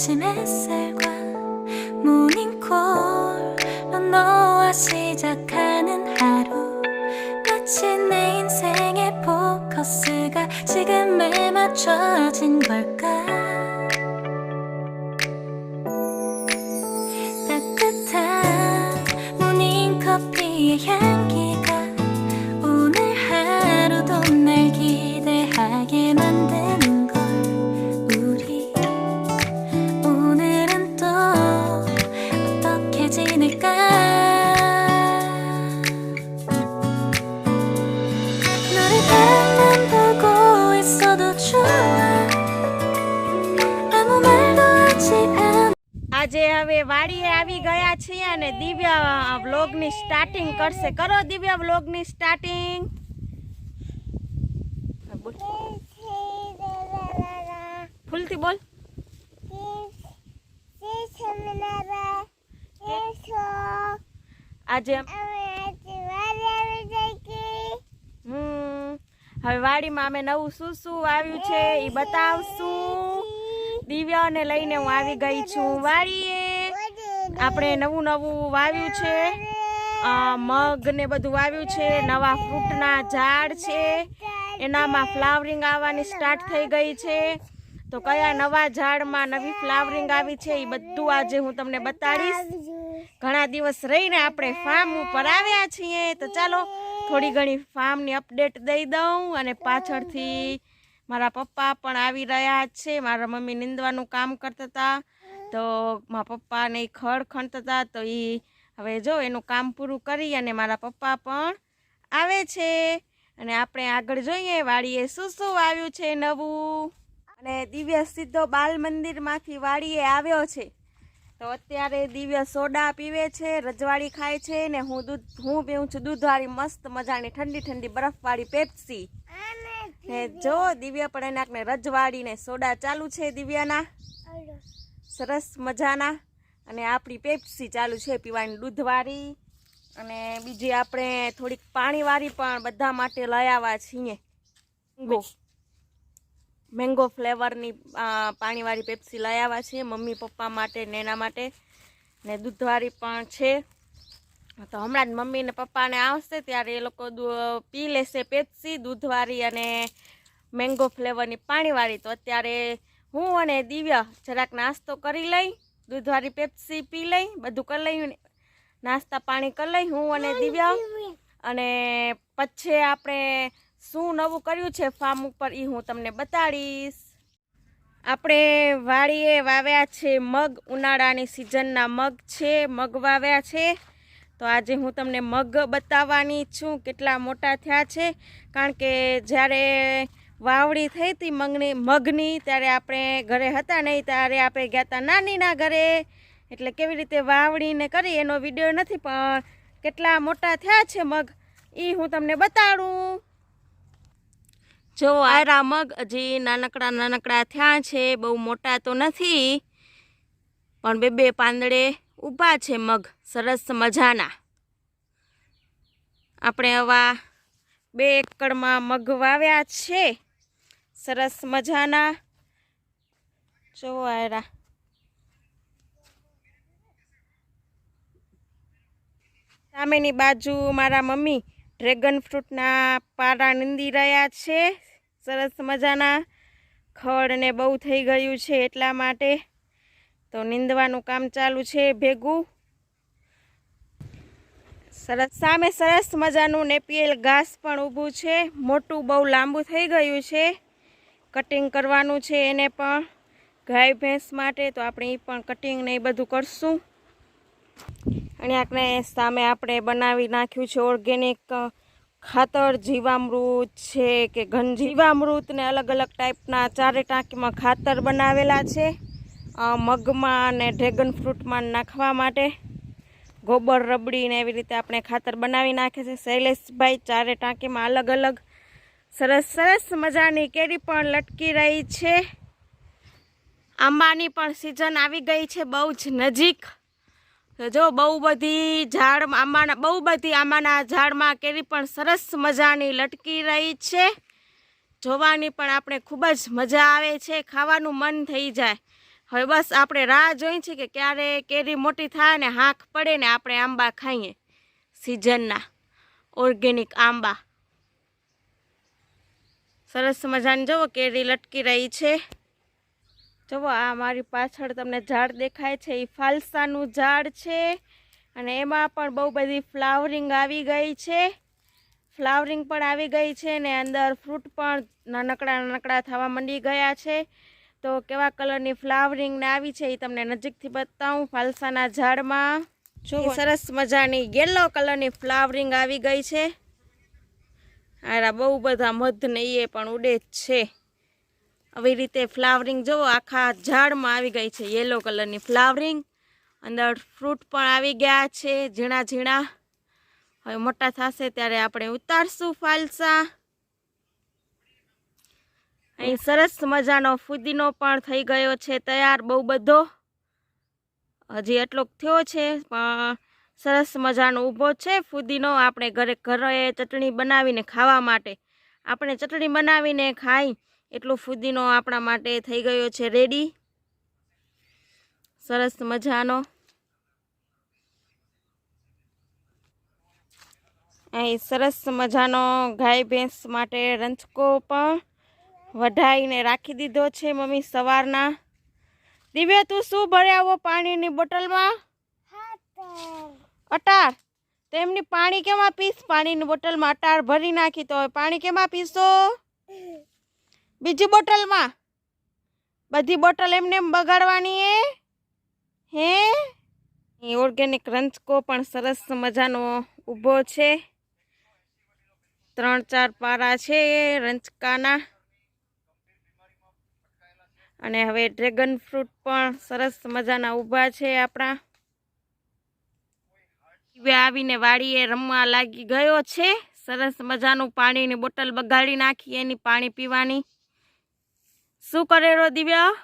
아침 햇살과 모닝콜로 너와 시작하는 하루 마치 내 인생의 포커스가 지금에 맞춰진 걸까 따뜻한 모닝커피의 향기가 오늘 하루도 날 기대하게 만드는 걸 우리 오늘은 또 어떻게 지낼까 너를 바라만 보고 있어도 좋아 아무 말도 하지 않아 આજે હવે વાડીએ આવી ગયા છીએ અને દિવ્યા વ્લોગની સ્ટાર્ટિંગ કરશે. કરો દિવ્યા વ્લોગની સ્ટાર્ટિંગ. ફૂલથી બોલ. આજે હવે વાડીમાં અમે નવું શું વાવ્યું છે એ બતાવશું. દિવ્યાને લઈને હું આવી ગઈ છું વાડીએ. આપણે નવું વાવ્યું છે, મગ ને બધું વાવ્યું છે, નવા ફ્રૂટના ઝાડ છે, એનામાં ફ્લાવરિંગ આવવાની સ્ટાર્ટ થઈ ગઈ છે. તો કયા નવા ઝાડમાં નવી ફ્લાવરિંગ આવી છે એ બધું આજે હું તમને બતાડીશ. ઘણા દિવસ રહીને આપણે ફાર્મ ઉપર આવ્યા છીએ, તો ચાલો થોડી ઘણી ફાર્મની અપડેટ દઈ દઉં. અને પાછળથી મારા પપ્પા પણ આવી રહ્યા છે. મારા મમ્મી નીંદવાનું કામ કરતા હતા, તો મારા પપ્પાને ખડ ખણતા હતા, તો એ હવે જો એનું કામ પૂરું કરી અને મારા પપ્પા પણ આવે છે. અને આપણે આગળ જોઈએ વાડીએ શું આવ્યું છે નવું. અને દિવ્ય સીધો બાલ મંદિરમાંથી વાડીએ આવ્યો છે. તો અત્યારે દિવ્ય સોડા પીવે છે, રજવાડી ખાય છે, ને હું પીવું છું દૂધવાળી મસ્ત મજાની ઠંડી ઠંડી બરફવાળી પેપ્સી. ને જો દિવ્યા પણ એનાકને રજવાડી ને સોડા ચાલુ છે દિવ્યાના સરસ મજાના. અને આપણી પેપ્સી ચાલુ છે પીવાની દૂધવાળી. અને બીજી આપણે થોડીક પાણીવાળી પણ બધા માટે લઈ આવ્યા છીએ. મેંગો ફ્લેવરની પાણીવાળી પેપ્સી લઈ આવ્યા છીએ મમ્મી પપ્પા માટે ને એના માટે. ને દૂધવાળી પણ છે. તો હમણાં જ મમ્મી ને પપ્પાને આવશે ત્યારે એ લોકો પી લેશે પેપ્સી દૂધવાળી અને મેંગો ફ્લેવરની પાણીવાળી. તો અત્યારે હું અને દિવ્ય જરાક નાસ્તો કરી લઈ, દૂધવાળી પેપ્સી પી લઈ, બધું કરી લઈ, નાસ્તા પાણી કરી લઈ હું અને દિવ્ય. અને પછી આપણે શું નવું કર્યું છે ફાર્મ ઉપર એ હું તમને બતાડીશ. આપણે વાડીએ વાવ્યા છે મગ, ઉનાળાની સિઝનના મગ છે, મગ વાવ્યા છે. તો આજે હું તમને મગ બતાવવાની છું કેટલા મોટા થયા છે. કારણ કે જ્યારે વાવડી થઈ હતી મગની ત્યારે આપણે ઘરે હતા નહીં, ત્યારે આપણે ગયા હતા નાનીના ઘરે. એટલે કેવી રીતે વાવડીને કરી એનો વિડીયો નથી, પણ કેટલા મોટા થયા છે મગ એ હું તમને બતાડું. જો આયરા મગ હજી નાનકડા થયા છે, બહુ મોટા તો નથી, પણ બે પાંદડે ઊભા છે મગ સરસ મજાના. આપણે આવા 2 એકડમાં મગ વાવ્યા છે સરસ મજાના. જો આયરા સામેની બાજુ મારા મમ્મી ડ્રેગન ફ્રૂટના પારા નીંદી રહ્યા છે સરસ મજાના. ખડ ને બહુ થઈ ગયું છે એટલા માટે તો નીંદવાનું કામ ચાલુ છે ભેગું. સરસ સામે સરસ મજાનું નેપિયલ ઘાસ પણ ઊભું છે, મોટું બહુ લાંબુ થઈ ગયું છે. કટિંગ કરવાનું છે એને પણ ગાય ભેંસ માટે, તો આપણે એ પણ કટિંગ ને એ બધું કરશું. અને આપણે સામે આપણે બનાવી નાખ્યું છે ઓર્ગેનિક ખાતર, જીવામૃત છે કે ઘન જીવામૃત ને અલગ અલગ ટાઈપના 4 ટાંકીમાં ખાતર બનાવેલા છે મગમાં અને ડ્રેગન ફ્રૂટમાં નાખવા માટે. ગોબર રબડી ને એવી રીતે આપણે ખાતર બનાવી નાખે છે શૈલેષભાઈ 4 ટાંકીમાં અલગ અલગ. સરસ મજાની કેરી પણ લટકી રહી છે. આંબાની પણ સિઝન આવી ગઈ છે બહુ જ નજીક. જો બહુ બધી આંબાના ઝાડમાં કેરી પણ સરસ મજાની લટકી રહી છે. જોવાની પણ આપણે ખૂબ જ મજા આવે છે, ખાવાનું મન થઈ જાય. હવે બસ આપણે રાહ જોઈ છે કે ક્યારે કેરી મોટી થાય ને હાંક પડે ને આપણે આંબા ખાઈએ સિઝનના ઓર્ગેનિક આંબા. સરસ મજાની જુઓ કેરી લટકી રહી છે. જુઓ આ મારી પાછળ તમને ઝાડ દેખાય છે એ ફાલસાનું ઝાડ છે અને એમાં પણ બહુ બધી ફ્લાવરિંગ આવી ગઈ છે. ફ્લાવરિંગ પણ આવી ગઈ છે ને અંદર ફ્રૂટ પણ નાનકડા નાનકડા થવા માંડી ગયા છે. તો કેવા કલરની ફ્લાવરિંગ ને આવી છે એ તમને નજીકથી બતાવું. ફાલસાના ઝાડમાં જો સરસ મજાની યલો કલરની ફ્લાવરિંગ આવી ગઈ છે. આરા બહુ બધા મધ ને એ પણ ઉડે જ છે. આવી રીતે ફ્લાવરિંગ જુઓ આખા ઝાડમાં આવી ગઈ છે યલો કલરની ફ્લાવરિંગ. અંદર ફ્રૂટ પણ આવી ગયા છે ઝીણા ઝીણા. હવે મોટા થશે ત્યારે આપણે ઉતારશું ફાલસા. અહીં સરસ મજાનો ફુદીનો પણ થઈ ગયો છે તૈયાર બહુ બધો. હજી એટલોક થયો છે પણ સરસ મજાનો ઊભો છે ફુદીનો. આપણે ઘરે ચટણી બનાવીને ખાવા માટે આપણે ચટણી બનાવીને ખાઈ એટલો ફુદીનો આપણા માટે થઈ ગયો છે રેડી. સરસ મજાનો અહીં સરસ મજાનો ગાય ભેંસ માટે રંચકો પણ વઢાઈને રાખી દીધો છે મમ્મી સવારના. દિવ્યા તું શું ભરે આવો પાણીની બોટલમાં? અટાર. તો એમની પાણી કેમાં પીશ? પાણીની બોટલમાં અટાર ભરી નાખી તો પાણી કેમાં પીશો? બીજી બોટલમાં? બધી બોટલ એમને બગાડવાની હે? ઓર્ગેનિક રંચકો પણ સરસ મજાનો ઊભો છે. 3-4 પારા છે રંચકાના. અને હવે ડ્રેગન ફ્રૂટ પણ સરસ મજાના ઊભા છે આપણા. આવીને વાડીએ રમવા લાગી ગયો છે. સરસ મજાનું પાણીની બોટલ બગાડી નાખી એની પાણી પીવાની. શું કરે રો દિવ્યા?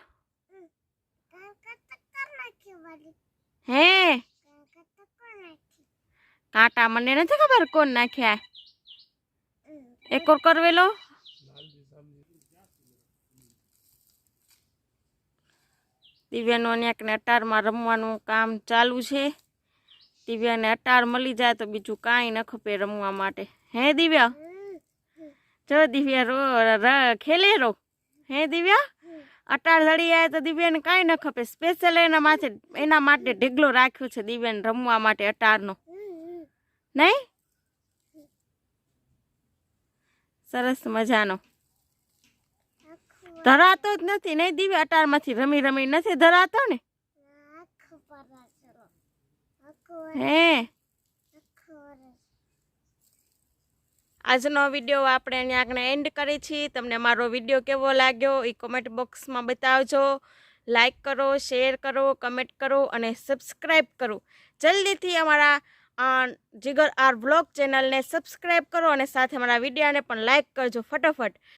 હે કાંટા મને નથી ખબર કોણ નાખ્યા. એક ઓર કરવેલો. દિવ્યાનું અન્યાકને અટારમાં રમવાનું કામ ચાલુ છે. દિવ્યાને અટાર મળી જાય તો બીજું કાંઈ ન ખપે રમવા માટે. હે દિવ્યા? જો દિવ્યા ખેલે રો. હે દિવ્યા? અટાર લડી આવે તો દિવ્યાને કાંઈ ન ખપે. સ્પેશિયલ એના માટે ઢેગલો રાખ્યો છે દિવ્યાને રમવા માટે અટારનો. નહીં? સરસ મજાનો ધરાતો જ નથી નહીં દિવ્યા. અટારમાંથી રમી રમી નથી ધરાતો ને? હે આજનો વિડીયો આપણે અહીંયા એન્ડ કરી છીએ. તમને મારો વિડીયો કેવો લાગ્યો એ કોમેન્ટ બોક્સમાં બતાવજો. લાઈક કરો, શેર કરો, કમેન્ટ કરો અને સબસ્ક્રાઈબ કરો. જલ્દીથી અમારા જીગર આર વ્લોગ ચેનલને સબસ્ક્રાઈબ કરો અને સાથે અમારા વિડીયોને પણ લાઈક કરજો ફટાફટ.